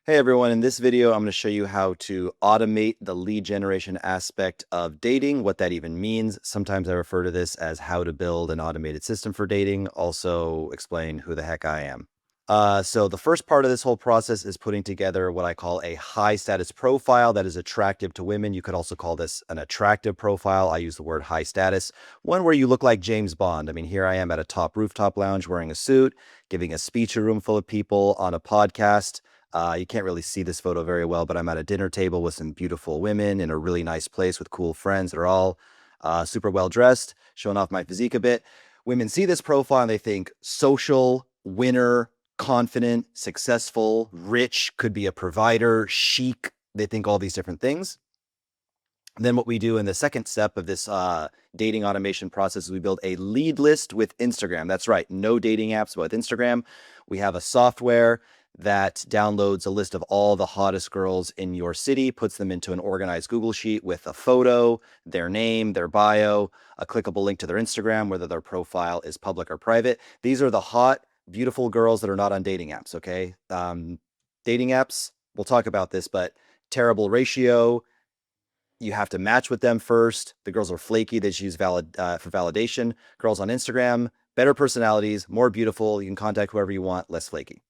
Hey everyone, in this video, I'm going to show you how to automate the lead generation aspect of dating, what that even means. Sometimes I refer to this as how to build an automated system for dating, also explain who the heck I am. So the first part of this whole process is putting together what I call a high status profile that is attractive to women. You could also call this an attractive profile. I use the word high status, one where you look like James Bond. I mean, here I am at a top rooftop lounge wearing a suit, giving a speech to a room full of people on a podcast. You can't really see this photo very well, but I'm at a dinner table with some beautiful women in a really nice place with cool friends that are all super well dressed, showing off my physique a bit. Women see this profile and they think social, winner, confident, successful, rich, could be a provider, chic. They think all these different things. Then what we do in the second step of this dating automation process is we build a lead list with Instagram. That's right, no dating apps, but with Instagram. We have a software that downloads a list of all the hottest girls in your city, puts them into an organized Google Sheet with a photo, their name, their bio, a clickable link to their Instagram, whether their profile is public or private. These are the hot, beautiful girls that are not on dating apps, okay? Dating apps, we'll talk about this, but terrible ratio. You have to match with them first. The girls are flaky. They just use for validation. Girls on Instagram, better personalities, more beautiful. You can contact whoever you want, less flaky.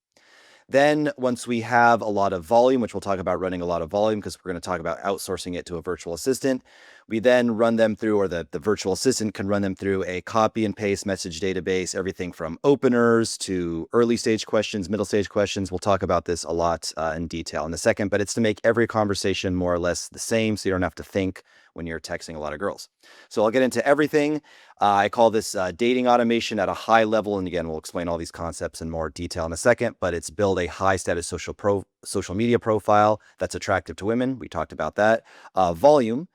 Then once we have a lot of volume, which we'll talk about running a lot of volume because we're going to talk about outsourcing it to a virtual assistant, we then run them through, or the virtual assistant can run them through a copy and paste message database, everything from openers to early stage questions, middle stage questions. We'll talk about this a lot in detail in a second, but it's to make every conversation more or less the same so you don't have to think when you're texting a lot of girls. So I'll get into everything. I call this dating automation at a high level. And again, we'll explain all these concepts in more detail in a second, but it's build a high status social media profile that's attractive to women. We talked about that. Volume.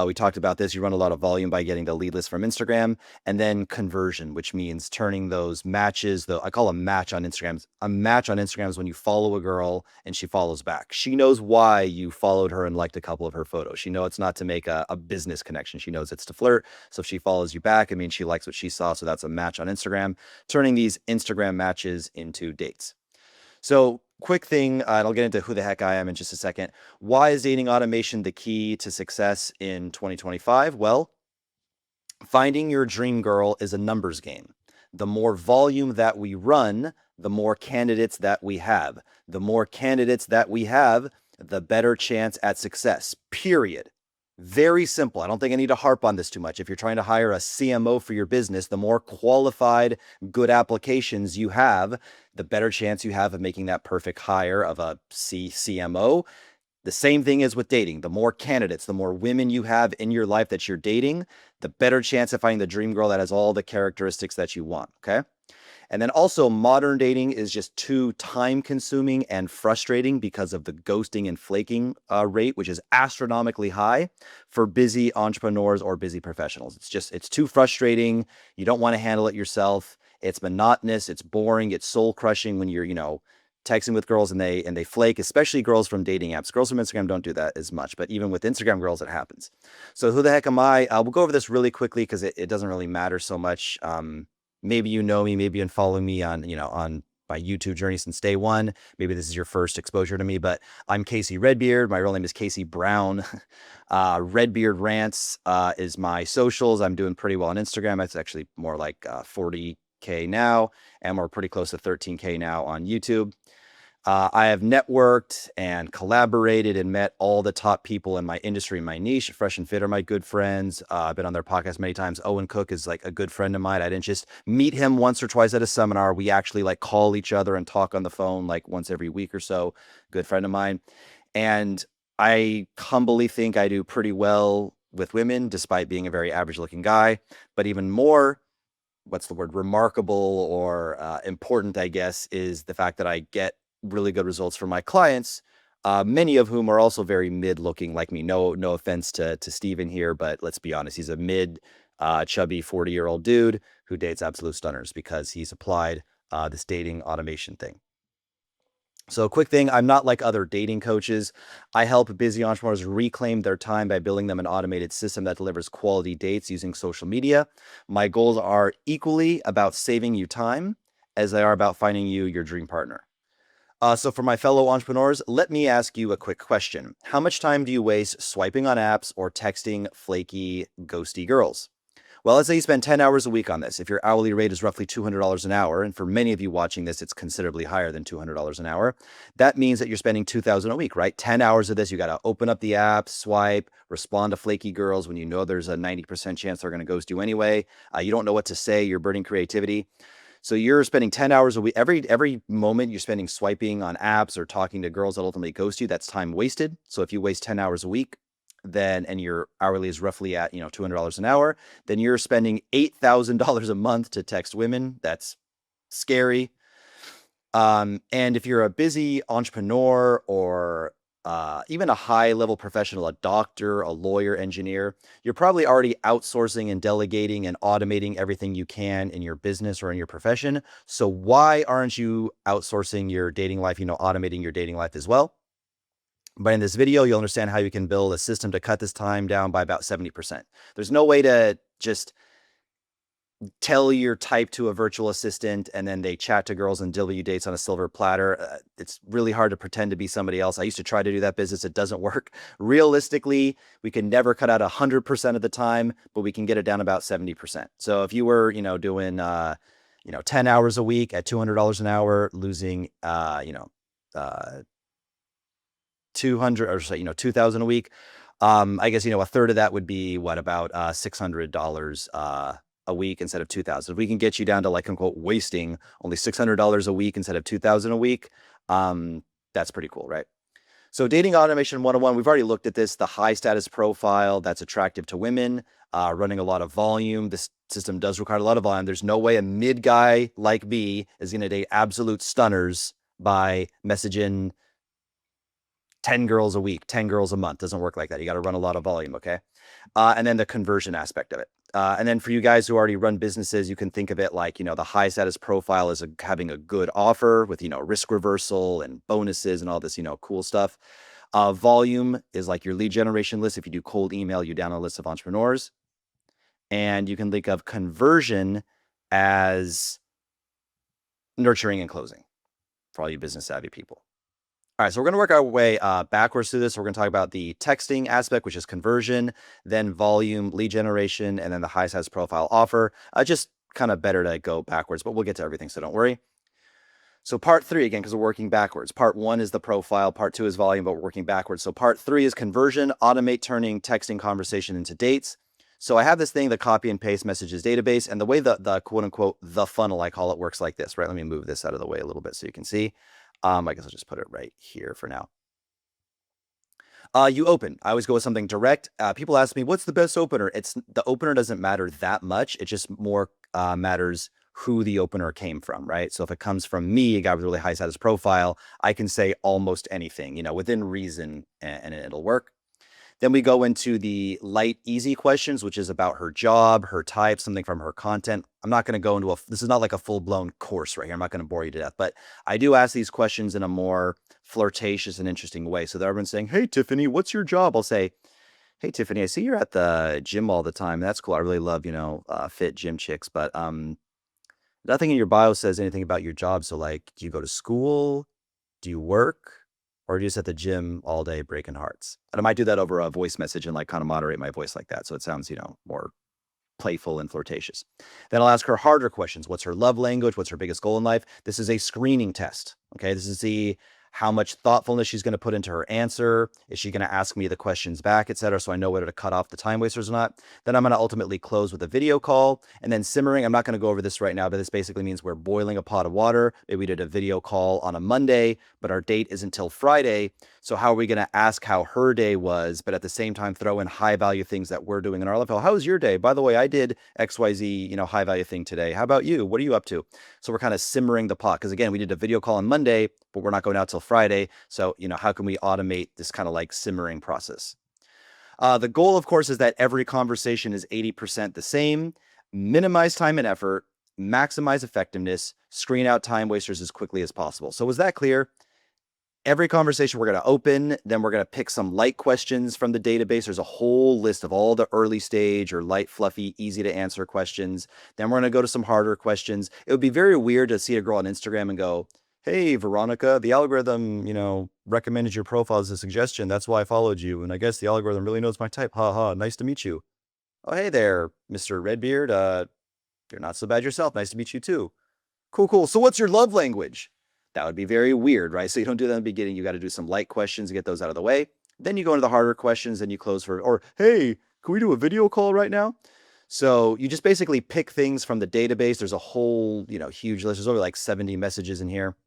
We talked about this. You run a lot of volume by getting the lead list from Instagram, and then conversion, which means turning those matches, I call a match on Instagram. A match on Instagram is when you follow a girl and she follows back. She knows why you followed her and liked a couple of her photos. She knows it's not to make a business connection. She knows it's to flirt. So if she follows you back, it means she likes what she saw. So that's a match on Instagram, turning these Instagram matches into dates. So quick thing, and I'll get into who the heck I am in just a second. Why is dating automation the key to success in 2025? Well, finding your dream girl is a numbers game. The more volume that we run, the more candidates that we have. The more candidates that we have, the better chance at success, period. Very simple. I don't think I need to harp on this too much. If you're trying to hire a CMO for your business, the more qualified, good applications you have, the better chance you have of making that perfect hire of a CMO. The same thing is with dating. The more candidates, the more women you have in your life that you're dating, the better chance of finding the dream girl that has all the characteristics that you want, okay? And then also modern dating is just too time consuming and frustrating because of the ghosting and flaking rate, which is astronomically high for busy entrepreneurs or busy professionals. It's too frustrating. You don't want to handle it yourself. It's monotonous. It's boring. It's soul crushing when you're, texting with girls and they flake, especially girls from dating apps. Girls from Instagram don't do that as much, but even with Instagram girls, it happens. So who the heck am I? We'll go over this really quickly because it doesn't really matter so much. Maybe you know me, maybe you've been following me on my YouTube journey since day one. Maybe this is your first exposure to me, but I'm Casey Redbeard. My real name is Casey Brown. Redbeard Rants is my socials. I'm doing pretty well on Instagram. It's actually more like 40K now, and we're pretty close to 13K now on YouTube. I have networked and collaborated and met all the top people in my industry, my niche. Fresh and Fit are my good friends. I've been on their podcast many times. Owen Cook is like a good friend of mine. I didn't just meet him once or twice at a seminar. We actually like call each other and talk on the phone like once every week or so. Good friend of mine. And I humbly think I do pretty well with women, despite being a very average looking guy. But even more, what's the word, remarkable or important, I guess, is the fact that I get really good results for my clients, many of whom are also very mid-looking like me. No offense to Steven here, but let's be honest, he's a chubby 40-year-old dude who dates absolute stunners because he's applied this dating automation thing. So a quick thing, I'm not like other dating coaches. I help busy entrepreneurs reclaim their time by building them an automated system that delivers quality dates using social media. My goals are equally about saving you time as they are about finding you your dream partner. So for my fellow entrepreneurs, let me ask you a quick question. How much time do you waste swiping on apps or texting flaky, ghosty girls? Well, let's say you spend 10 hours a week on this. If your hourly rate is roughly $200 an hour, and for many of you watching this, it's considerably higher than $200 an hour, that means that you're spending 2,000 a week, right? 10 hours of this, you got to open up the app, swipe, respond to flaky girls when you know there's a 90% chance they're going to ghost you anyway. You don't know what to say, you're burning creativity. So you're spending 10 hours a week. Every moment you're spending swiping on apps or talking to girls that ultimately ghost you, that's time wasted. So if you waste 10 hours a week, then and your hourly is roughly at $200 an hour, then you're spending $8,000 a month to text women. That's scary. And if you're a busy entrepreneur or even a high level professional, a doctor, a lawyer, engineer, you're probably already outsourcing and delegating and automating everything you can in your business or in your profession. So why aren't you outsourcing your dating life, automating your dating life as well? But in this video, you'll understand how you can build a system to cut this time down by about 70%. There's no way to just tell your type to a virtual assistant and then they chat to girls and deal you dates on a silver platter. It's really hard to pretend to be somebody else. I used to try to do that business. It doesn't work. Realistically, we can never cut out 100% of the time, but we can get it down about 70%. So if you were, doing, 10 hours a week at $200 an hour, losing, 200 or so, 2,000 a week. I guess, a third of that would be what, about $600 a week instead of 2,000. If we can get you down to like, unquote, wasting only $600 a week instead of 2,000 a week, that's pretty cool, right? So dating automation 101, we've already looked at this, the high status profile that's attractive to women, running a lot of volume. This system does require a lot of volume. There's no way a mid guy like me is going to date absolute stunners by messaging 10 girls a week, 10 girls a month. Doesn't work like that. You got to run a lot of volume, okay? And then the conversion aspect of it. And then for you guys who already run businesses, you can think of it like, the high status profile is having a good offer with, risk reversal and bonuses and all this, cool stuff. Volume is like your lead generation list. If you do cold email, you down a list of entrepreneurs. And you can think of conversion as nurturing and closing for all you business savvy people. All right, so we're going to work our way backwards through this. We're going to talk about the texting aspect, which is conversion, then volume, lead generation, and then the high size profile offer. Just kind of better to go backwards, but we'll get to everything, so don't worry. So part 3, again, because we're working backwards. Part 1 is the profile, part 2 is volume, but we're working backwards. So part 3 is conversion, automate turning texting conversation into dates. So I have this thing, the copy and paste messages database, and the way the quote unquote, the funnel, I call it, works like this, right? Let me move this out of the way a little bit so you can see. I guess I'll just put it right here for now. You open. I always go with something direct. People ask me, what's the best opener? The opener doesn't matter that much. It just more matters who the opener came from, right? So if it comes from me, a guy with a really high status profile, I can say almost anything, within reason, and it'll work. Then we go into the light, easy questions, which is about her job, her type, something from her content. I'm not going to go into this is not like a full-blown course right here. I'm not going to bore you to death, but I do ask these questions in a more flirtatious and interesting way. So that everyone's saying, hey, Tiffany, what's your job? I'll say, hey, Tiffany, I see you're at the gym all the time. That's cool. I really love, fit gym chicks, but nothing in your bio says anything about your job. So like, do you go to school? Do you work? Or just at the gym all day breaking hearts? And I might do that over a voice message and like kind of moderate my voice like that. So it sounds, more playful and flirtatious. Then I'll ask her harder questions. What's her love language? What's her biggest goal in life? This is a screening test. Okay. This is how much thoughtfulness she's going to put into her answer. Is she going to ask me the questions back, etc.? So I know whether to cut off the time wasters or not. Then I'm going to ultimately close with a video call. And then simmering, I'm not going to go over this right now, but this basically means we're boiling a pot of water. Maybe we did a video call on a Monday, but our date isn't until Friday. So how are we going to ask how her day was, but at the same time throw in high value things that we're doing in our life? How was your day? By the way, I did XYZ, high value thing today. How about you? What are you up to? So we're kind of simmering the pot. Because again, we did a video call on Monday, but we're not going out till Friday. So, how can we automate this kind of like simmering process? The goal, of course, is that every conversation is 80% the same. Minimize time and effort, maximize effectiveness, screen out time wasters as quickly as possible. So was that clear? Every conversation we're going to open, then we're going to pick some light questions from the database. There's a whole list of all the early stage or light, fluffy, easy to answer questions. Then we're going to go to some harder questions. It would be very weird to see a girl on Instagram and go, Hey, Veronica, the algorithm, recommended your profile as a suggestion. That's why I followed you. And I guess the algorithm really knows my type. Ha ha. Nice to meet you. Oh, hey there, Mr. Redbeard. You're not so bad yourself. Nice to meet you too. Cool, cool. So what's your love language? That would be very weird, right? So you don't do that in the beginning. You got to do some light questions to get those out of the way. Then you go into the harder questions and you close or hey, can we do a video call right now? So you just basically pick things from the database. There's a whole, huge list. There's over like 70 messages in here.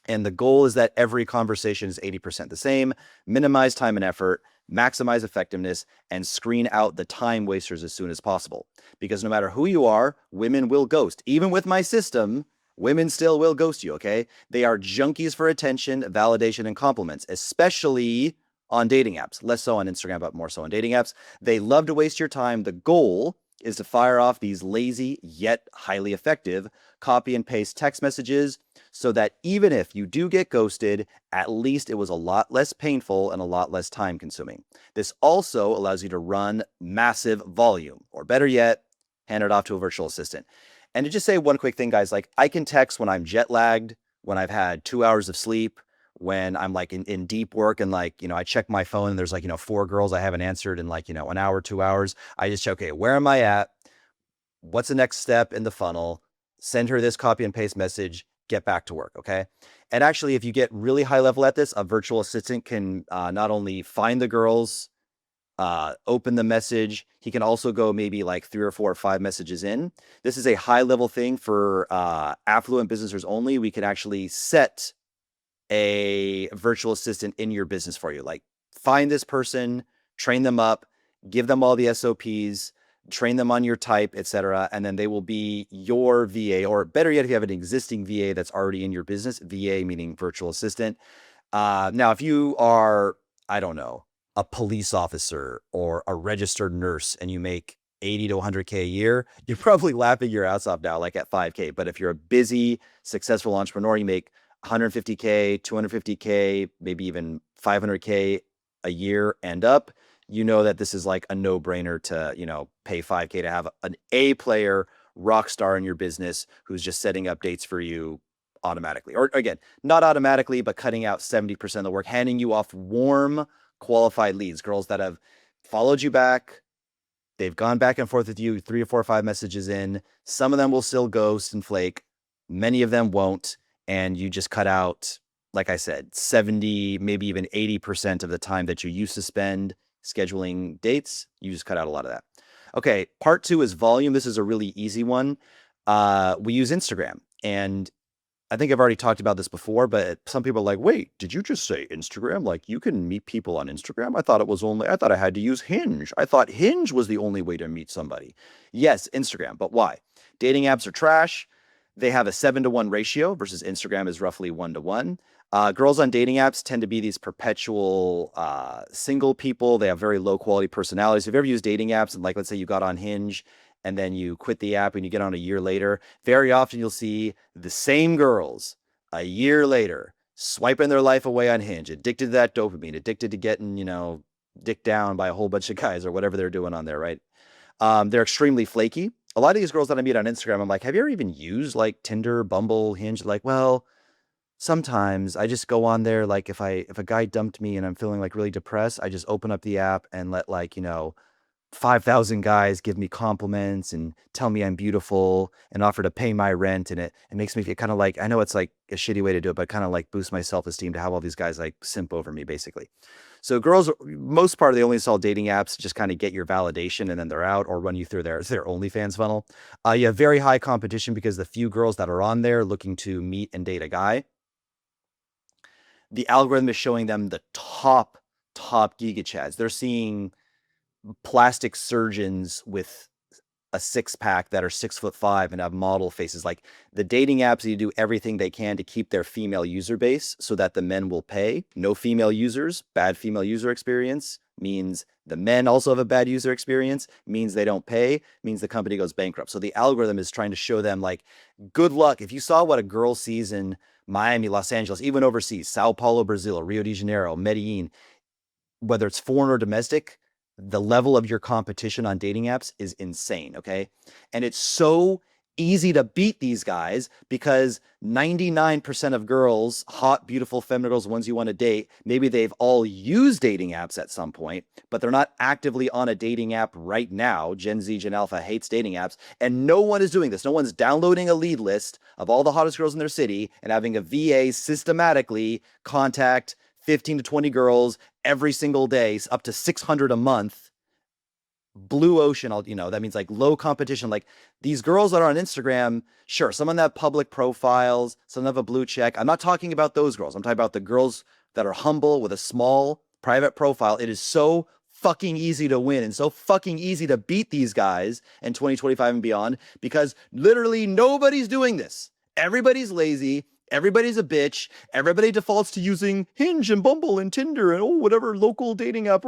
And the goal is that every conversation is 80% the same, minimize time and effort, maximize effectiveness, and screen out the time wasters as soon as possible. Because no matter who you are, women will ghost. Even with my system, women still will ghost you, okay? They are junkies for attention, validation, and compliments, especially on dating apps. Less so on Instagram, but more so on dating apps. They love to waste your time. The goal is to fire off these lazy yet highly effective copy and paste text messages so that even if you do get ghosted, at least it was a lot less painful and a lot less time consuming. This also allows you to run massive volume, or better yet, hand it off to a virtual assistant. And to just say one quick thing, guys, like I can text when I'm jet lagged, when I've had 2 hours of sleep, when I'm like in deep work and like, I check my phone and there's like, 4 girls I haven't answered in like, an hour, 2 hours. I just check, okay, where am I at? What's the next step in the funnel? Send her this copy and paste message, get back to work. Okay. And actually, if you get really high level at this, a virtual assistant can not only find the girls, open the message, he can also go maybe like 3 or 4 or 5 messages in. This is a high level thing for affluent businesses only. We can actually set a virtual assistant in your business for you. Like find this person, train them up, give them all the SOPs, train them on your type, etc. And then they will be your VA, or better yet, if you have an existing VA that's already in your business, VA meaning virtual assistant. Now, if you are, I don't know, a police officer or a registered nurse and you make 80 to 100K a year, you're probably laughing your ass off now, like at 5K. But if you're a busy, successful entrepreneur, you make 150K, 250K, maybe even 500K a year and up, you know that this is like a no-brainer to, pay 5K to have an A player rock star in your business who's just setting up dates for you automatically. Or again, not automatically, but cutting out 70% of the work, handing you off warm, qualified leads, girls that have followed you back. They've gone back and forth with you 3 or 4 or 5 messages in. Some of them will still ghost and flake. Many of them won't. And you just cut out, like I said, 70, maybe even 80% of the time that you used to spend scheduling dates. You just cut out a lot of that. Okay, part 2 is volume. This is a really easy one. We use Instagram. And I think I've already talked about this before, but some people are like, wait, did you just say Instagram? Like you can meet people on Instagram? I thought I had to use Hinge. I thought Hinge was the only way to meet somebody. Yes, Instagram, but why? Dating apps are trash. They have a 7-to-1 ratio versus Instagram is roughly 1-to-1. Girls on dating apps tend to be these perpetual single people. They have very low quality personalities. If you've ever used dating apps and like, let's say you got on Hinge and then you quit the app and you get on a year later, very often you'll see the same girls a year later swiping their life away on Hinge, addicted to that dopamine, addicted to getting, dicked down by a whole bunch of guys or whatever they're doing on there, right? They're extremely flaky. A lot of these girls that I meet on Instagram, I'm like, have you ever even used like Tinder, Bumble, Hinge? Like, well, sometimes I just go on there. Like if a guy dumped me and I'm feeling like really depressed, I just open up the app and let like, 5,000 guys give me compliments and tell me I'm beautiful and offer to pay my rent. And it makes me feel kind of like, I know it's like a shitty way to do it, but kind of like boost my self-esteem to have all these guys like simp over me basically. So girls, most part, they only install dating apps, just kind of get your validation and then they're out or run you through their OnlyFans funnel. You have very high competition because the few girls that are on there looking to meet and date a guy, the algorithm is showing them the top giga chads. They're seeing plastic surgeons with a 6-pack that are 6'5" and have model faces. Like the dating apps, you do everything they can to keep their female user base so that the men will pay. No female users, bad female user experience means the men also have a bad user experience, means they don't pay, means the company goes bankrupt. So the algorithm is trying to show them like, good luck. If you saw what a girl sees in Miami, Los Angeles, even overseas, Sao Paulo, Brazil, Rio de Janeiro, Medellin, whether it's foreign or domestic, the level of your competition on dating apps is insane. Okay. And it's so easy to beat these guys because 99% of girls, hot, beautiful, feminine girls, ones you want to date, maybe they've all used dating apps at some point, but they're not actively on a dating app right now. Gen Z, Gen Alpha hates dating apps, and no one is doing this. No one's downloading a lead list of all the hottest girls in their city and having a VA systematically contact 15 to 20 girls every single day, up to 600 a month. Blue ocean, that means like low competition. Like these girls that are on Instagram, sure, some of them have public profiles, some have a blue check. I'm not talking about those girls. I'm talking about the girls that are humble with a small private profile. It is so fucking easy to win and so fucking easy to beat these guys in 2025 and beyond because literally nobody's doing this. Everybody's lazy. Everybody's a bitch. Everybody defaults to using Hinge and Bumble and Tinder and whatever local dating app.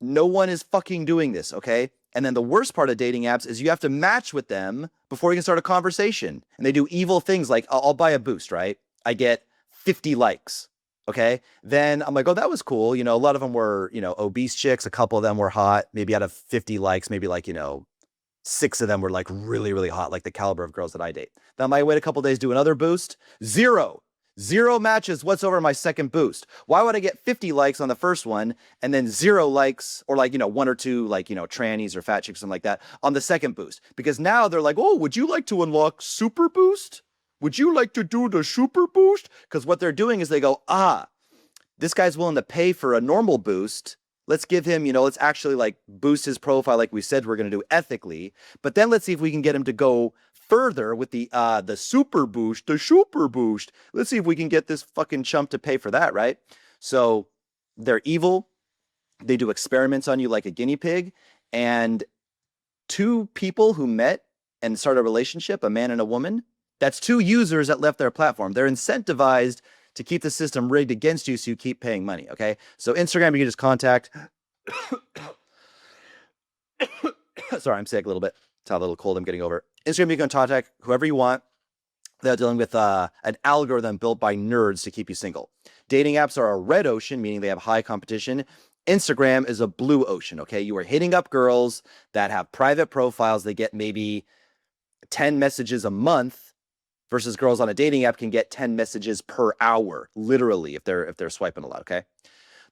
No one is fucking doing this, okay? And then the worst part of dating apps is you have to match with them before you can start a conversation. And they do evil things like I'll buy a boost, right? I get 50 likes, okay? Then I'm like, oh, that was cool. A lot of them were, obese chicks. A couple of them were hot. Maybe out of 50 likes, maybe like, 6 of them were like really, really hot, like the caliber of girls that I date. Then I might wait a couple days, do another boost. Zero matches whatsoever my second boost. Why would I get 50 likes on the first one and then 0 likes or like, 1 or 2 like, trannies or fat chicks, something like that on the second boost? Because now they're like, oh, would you like to unlock super boost? Would you like to do the super boost? Because what they're doing is they go, this guy's willing to pay for a normal boost. Let's give him, let's actually like boost his profile like we said we're going to do ethically. But then let's see if we can get him to go further with the super boost, the super boost. Let's see if we can get this fucking chump to pay for that, right? So they're evil. They do experiments on you like a guinea pig. And 2 people who met and started a relationship, a man and a woman, that's 2 users that left their platform. They're incentivized to keep the system rigged against you so you keep paying money, okay? So Instagram, you can just contact... Sorry, I'm sick a little bit. It's a little cold I'm getting over. Instagram, you can contact whoever you want. They're dealing with an algorithm built by nerds to keep you single. Dating apps are a red ocean, meaning they have high competition. Instagram is a blue ocean, okay? You are hitting up girls that have private profiles. They get maybe 10 messages a month versus girls on a dating app can get 10 messages per hour, literally, if they're swiping a lot, okay?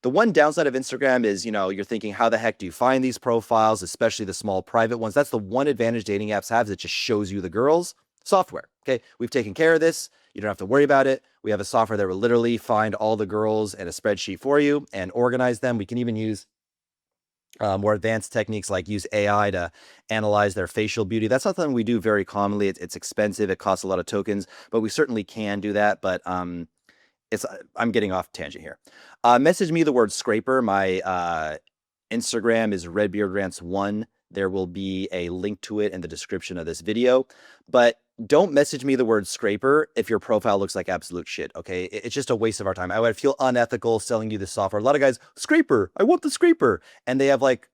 The one downside of Instagram is, you're thinking, how the heck do you find these profiles, especially the small private ones? That's the one advantage dating apps have, is it just shows you the girls. Software, okay? We've taken care of this. You don't have to worry about it. We have a software that will literally find all the girls in a spreadsheet for you and organize them. We can even use more advanced techniques like use AI to analyze their facial beauty. That's not something we do very commonly. It's expensive. It costs a lot of tokens, but we certainly can do that. But I'm getting off tangent here. Message me the word scraper. My Instagram is redbeardrantz1. There will be a link to it in the description of this video. But don't message me the word scraper if your profile looks like absolute shit, okay? It's just a waste of our time. I would feel unethical selling you this software. A lot of guys, scraper, I want the scraper. And they have like,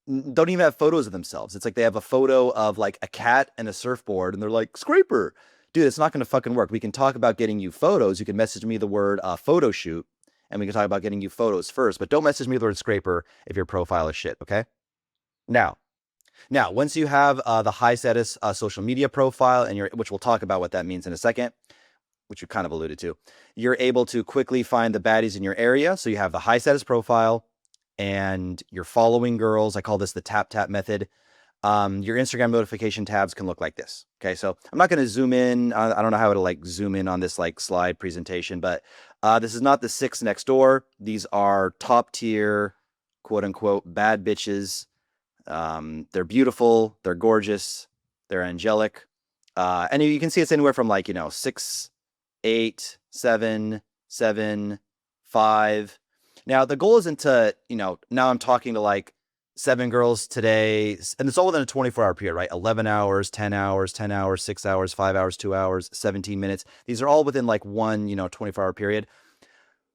don't even have photos of themselves. It's like they have a photo of like a cat and a surfboard and they're like, scraper. Dude, it's not going to fucking work. We can talk about getting you photos. You can message me the word photo shoot and we can talk about getting you photos first, but don't message me the word scraper if your profile is shit, okay? Now, once you have the high status social media profile, and which we'll talk about what that means in a second, which you kind of alluded to, you're able to quickly find the baddies in your area. So you have the high status profile and you're following girls. I call this the tap tap method. Your Instagram notification tabs can look like this. Okay, so I'm not going to zoom in. I don't know how to like zoom in on this like slide presentation, but this is not the 6 next door. These are top tier, quote unquote, bad bitches. They're beautiful, they're gorgeous, they're angelic. And you can see it's anywhere from like, 6, 8, 7, 7, 5. Now the goal isn't to, now I'm talking to like 7 girls today, and it's all within a 24-hour period, right? 11 hours, 10 hours, 10 hours, 6 hours, 5 hours, 2 hours, 17 minutes. These are all within like one, 24-hour period.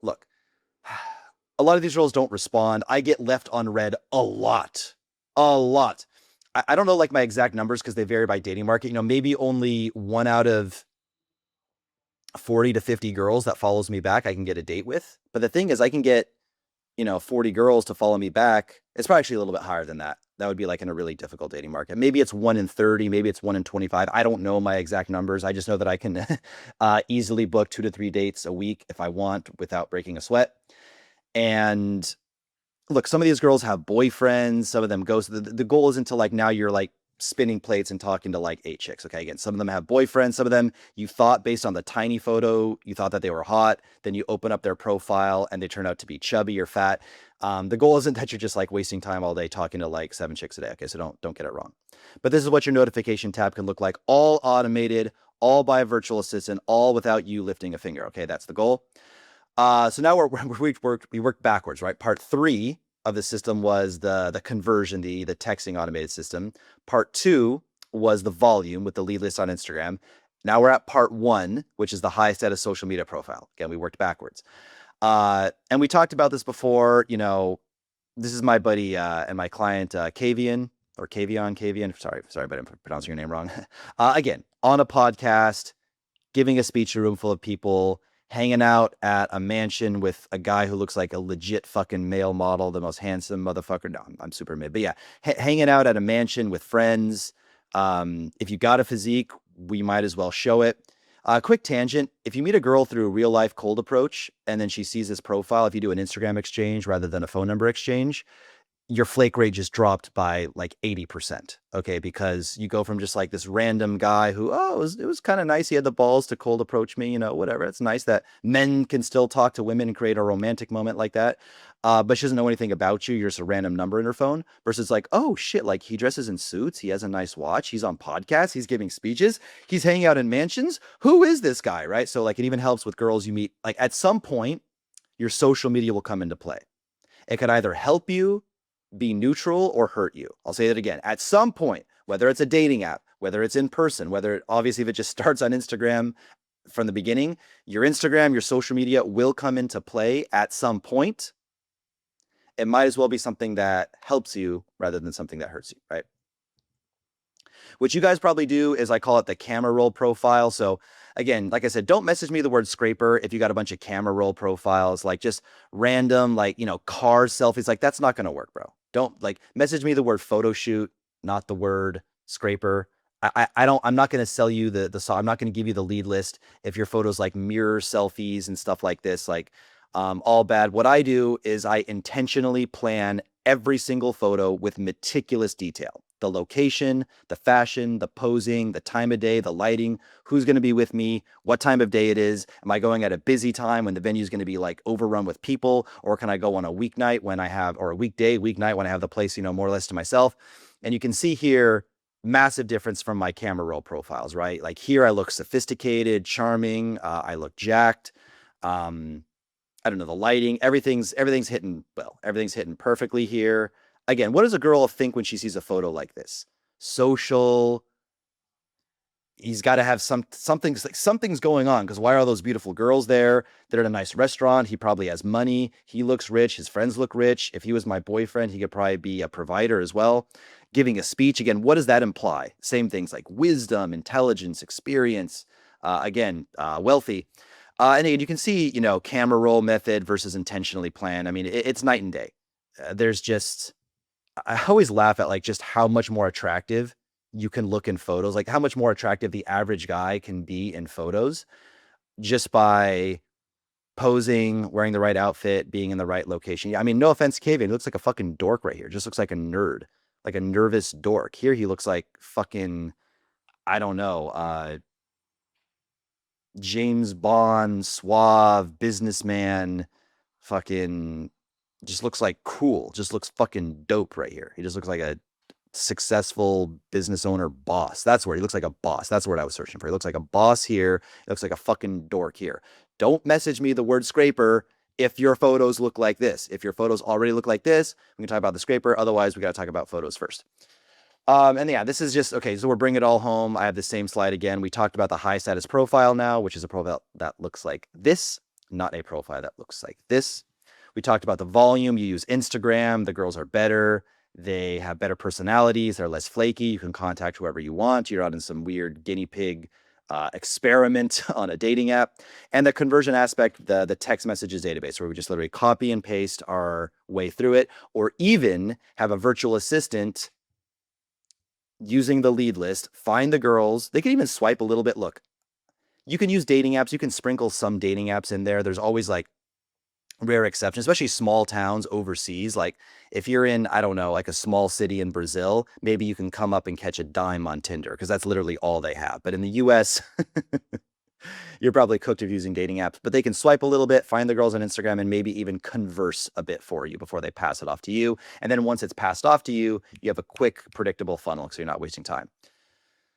Look, a lot of these girls don't respond. I get left unread a lot. I don't know like my exact numbers because they vary by dating market. Maybe only 1 out of 40 to 50 girls that follows me back I can get a date with. But the thing is, I can get 40 girls to follow me back. It's probably actually a little bit higher than that. That would be like in a really difficult dating market. Maybe it's 1 in 30, maybe it's 1 in 25. I don't know my exact numbers. I just know that I can easily book 2 to 3 dates a week if I want without breaking a sweat. And look, some of these girls have boyfriends, some of them ghost. The goal isn't to like now you're like spinning plates and talking to like 8 chicks. Okay. Again, some of them have boyfriends, some of them you thought based on the tiny photo, you thought that they were hot. Then you open up their profile and they turn out to be chubby or fat. The goal isn't that you're just like wasting time all day talking to like 7 chicks a day. Okay. So don't get it wrong. But this is what your notification tab can look like, all automated, all by a virtual assistant, all without you lifting a finger. Okay. That's the goal. So now we worked backwards, right? Part 3 of the system was the conversion, the texting automated system. Part 2 was the volume with the lead list on Instagram. Now we're at part 1, which is the high status social media profile. Again, we worked backwards. And we talked about this before. You know, this is my buddy and my client Kavian or Kavian. Sorry, but I'm pronouncing your name wrong. Again, on a podcast, giving a speech to a room full of people, hanging out at a mansion with a guy who looks like a legit fucking male model, the most handsome motherfucker. No, I'm super mid, but yeah, hanging out at a mansion with friends. If you got a physique, we might as well show it. Quick tangent. If you meet a girl through a real life cold approach and then she sees this profile, if you do an Instagram exchange rather than a phone number exchange, your flake rate just dropped by like 80%. Okay. Because you go from just like this random guy who, oh, it was kind of nice. He had the balls to cold approach me, you know, whatever. It's nice that men can still talk to women and create a romantic moment like that. But she doesn't know anything about you. You're just a random number in her phone versus like, oh shit, like he dresses in suits. He has a nice watch. He's on podcasts. He's giving speeches. He's hanging out in mansions. Who is this guy? Right. So like it even helps with girls you meet. Like at some point, your social media will come into play. It could either help you be neutral or hurt you. I'll say that again. At some point, whether it's a dating app, whether it's in person, obviously if it just starts on Instagram from the beginning, your Instagram, your social media will come into play at some point. It might as well be something that helps you rather than something that hurts you, right? What you guys probably do is I call it the camera roll profile. So again, like I said, don't message me the word scraper if you got a bunch of camera roll profiles, like just random, like, you know, car selfies. Like that's not going to work, bro. Don't like message me the word photo shoot, not the word scraper. I'm not going to sell you I'm not going to give you the lead list if your photos like mirror selfies and stuff like this, like all bad. What I do is I intentionally plan every single photo with meticulous detail. The location, the fashion, the posing, the time of day, the lighting, who's going to be with me, what time of day it is. Am I going at a busy time when the venue is going to be like overrun with people? Or can I go on a weeknight or a weeknight when I have the place, you know, more or less to myself? And you can see here, massive difference from my camera roll profiles, right? Like here I look sophisticated, charming. I look jacked. I don't know, the lighting, everything's hitting well. Everything's hitting perfectly here. Again, what does a girl think when she sees a photo like this? Social. He's got to have something's going on because why are those beautiful girls there? They're at a nice restaurant. He probably has money. He looks rich. His friends look rich. If he was my boyfriend, he could probably be a provider as well. Giving a speech, again, what does that imply? Same things like wisdom, intelligence, experience, wealthy. And again, you can see, you know, camera roll method versus intentionally planned. I mean, it's night and day. I always laugh at like just how much more attractive you can look in photos, like how much more attractive the average guy can be in photos just by posing, wearing the right outfit, being in the right location. Yeah, I mean, no offense, Kavian, he looks like a fucking dork right here. Just looks like a nerd, like a nervous dork. Here he looks like fucking, I don't know, James Bond, suave, businessman, fucking just looks like cool, just looks fucking dope right here. He just looks like a successful business owner boss. That's where he looks like a boss. That's the word I was searching for. He looks like a boss here. He looks like a fucking dork here. Don't message me the word scraper if your photos look like this. If your photos already look like this, we can talk about the scraper. Otherwise, we got to talk about photos first. And yeah, this is just, okay, so we're bringing it all home. I have the same slide again. We talked about the high status profile now, which is a profile that looks like this, not a profile that looks like this. We talked about the volume. You use Instagram. The girls are better. They have better personalities. They're less flaky. You can contact whoever you want. You're not in some weird guinea pig experiment on a dating app. And the conversion aspect, the text messages database, where we just literally copy and paste our way through it, or even have a virtual assistant using the lead list, find the girls. They can even swipe a little bit. Look, you can use dating apps. You can sprinkle some dating apps in there. There's always like rare exceptions, especially small towns overseas. Like if you're in, I don't know, like a small city in Brazil, maybe you can come up and catch a dime on Tinder because that's literally all they have. But in the US, you're probably cooked of using dating apps, but they can swipe a little bit, find the girls on Instagram, and maybe even converse a bit for you before they pass it off to you. And then once it's passed off to you, you have a quick, predictable funnel so you're not wasting time.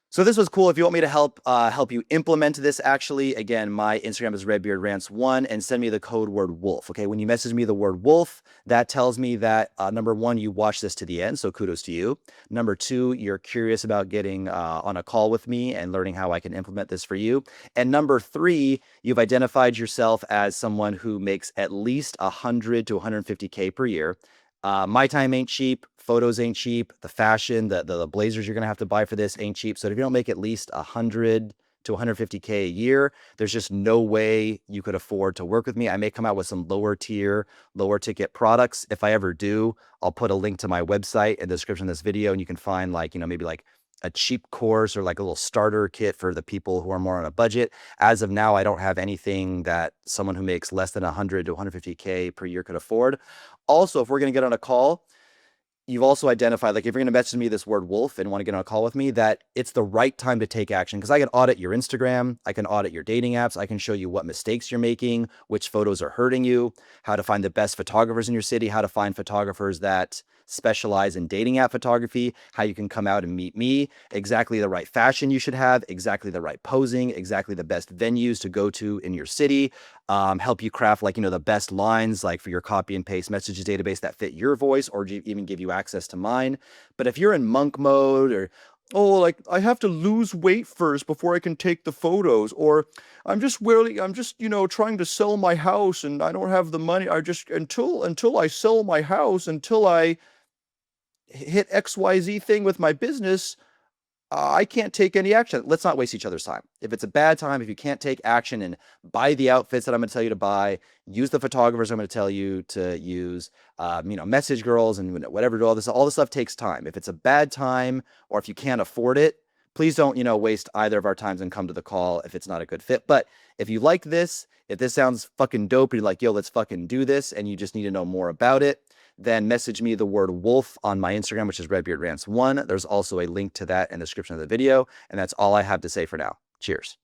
So this was cool. If you want me to help you implement this, actually, again, my Instagram is redbeardrantz1, and send me the code word wolf. Okay, when you message me the word wolf, that tells me that number one, you watched this to the end, so kudos to you. Number two, you're curious about getting on a call with me and learning how I can implement this for you. And number three, you've identified yourself as someone who makes at least 100 to 150K per year. My time ain't cheap. Photos ain't cheap. The fashion, the blazers you're gonna have to buy for this ain't cheap. So if you don't make at least 100 to 150K a year, there's just no way you could afford to work with me. I may come out with some lower tier, lower ticket products. If I ever do, I'll put a link to my website in the description of this video, and you can find like, maybe like a cheap course or like a little starter kit for the people who are more on a budget. As of now, I don't have anything that someone who makes less than 100 to 150K per year could afford. Also, if we're going to get on a call, you've also identified, like if you're going to message me this word wolf and want to get on a call with me, that it's the right time to take action, because I can audit your Instagram, I can audit your dating apps, I can show you what mistakes you're making, which photos are hurting you, how to find the best photographers in your city, how to find photographers that specialize in dating app photography, how you can come out and meet me, exactly the right fashion you should have, exactly the right posing, exactly the best venues to go to in your city, help you craft like, the best lines like for your copy and paste messages database that fit your voice, or even give you access to mine. But if you're in monk mode, or oh, like I have to lose weight first before I can take the photos, or I'm just trying to sell my house and I don't have the money. I just until I sell my house, until I hit XYZ thing with my business, I can't take any action. Let's not waste each other's time. If it's a bad time, if you can't take action and buy the outfits that I'm going to tell you to buy, use the photographers I'm going to tell you to use, message girls and whatever, all this stuff takes time. If it's a bad time, or if you can't afford it, please don't, waste either of our times and come to the call if it's not a good fit. But if you like this, if this sounds fucking dope, and you're like, yo, let's fucking do this, and you just need to know more about it, then message me the word wolf on my Instagram, which is redbeardrantz1. There's also a link to that in the description of the video. And that's all I have to say for now. Cheers.